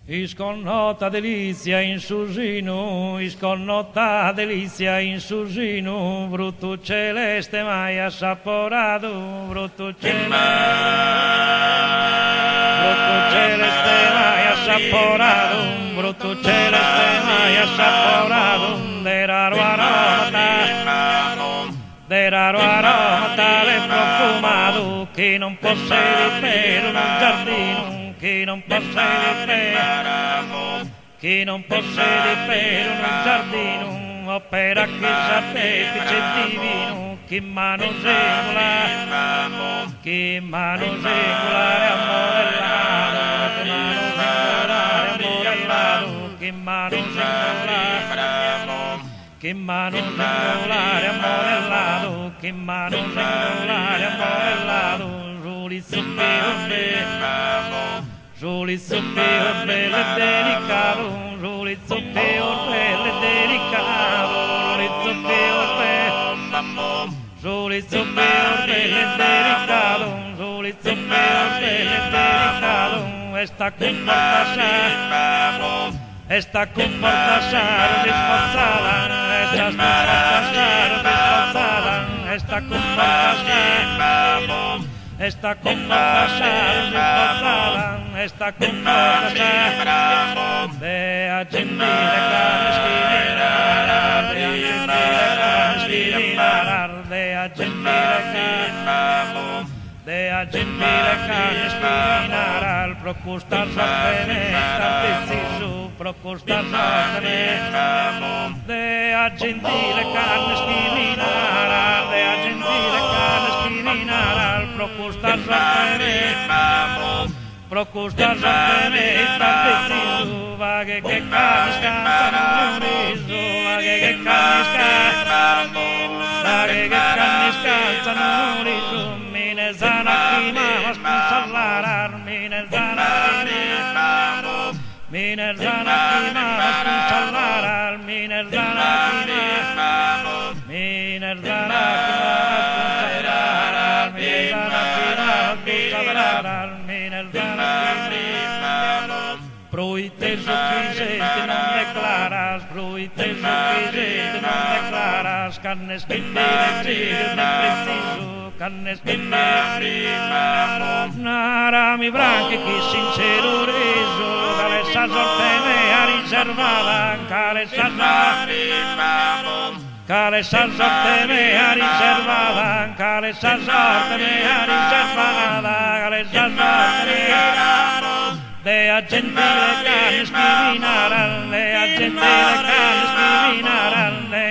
Isconnota delizia in susino, isconnota delizia in susino, brutto celeste mai assaporato, brutto celeste mai assaporato, brutto celeste mai assaporato, de raro aroma tale profumato che non possede per un giardino, che non possede per un giardino, opera che sapete c'è divino, che mano singola, che mano singolare ammorellato, che mano singolare, che mano singolare ammorellato, che mano singolare ammorellato, Giulizzo più bello e delicato, Giulizzo più bello e delicato, Giulizzo più bello e delicato, Giulizzo più bello e delicato, esta comporta risposata, esta comporta de agentile carne schivinara, de agentile carne schivinara, al procustar sortene, tantissimo procustar sortene, de agentile carne schivinara, de agentile carne schivinara, al procustar sortene, tantissimo, vaghe che scansano un riso, vaghe che scansano un riso, mine zanacchina, spinsallarar, mine zanacchina, spinsallarar, mine zanacchina, Proiteso quinzente non declaras, proiteso quinzente non declaras, carnes que directriz de preciso, carnes que directriz, nara mi branche che sincero reso, cale sa sorte mea riservada, cale sa sorte mea riservada, cale sa sorte mea riservada, cale sa sorte de agentile carne schivinara, de agentile carne schivinara, de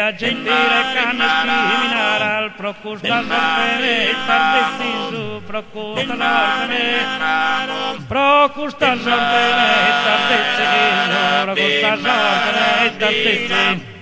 agentile carne schivinara, al procusta sortene, tardecisu, procusta sortene, tardecisu, procusta sortene, tardecisu.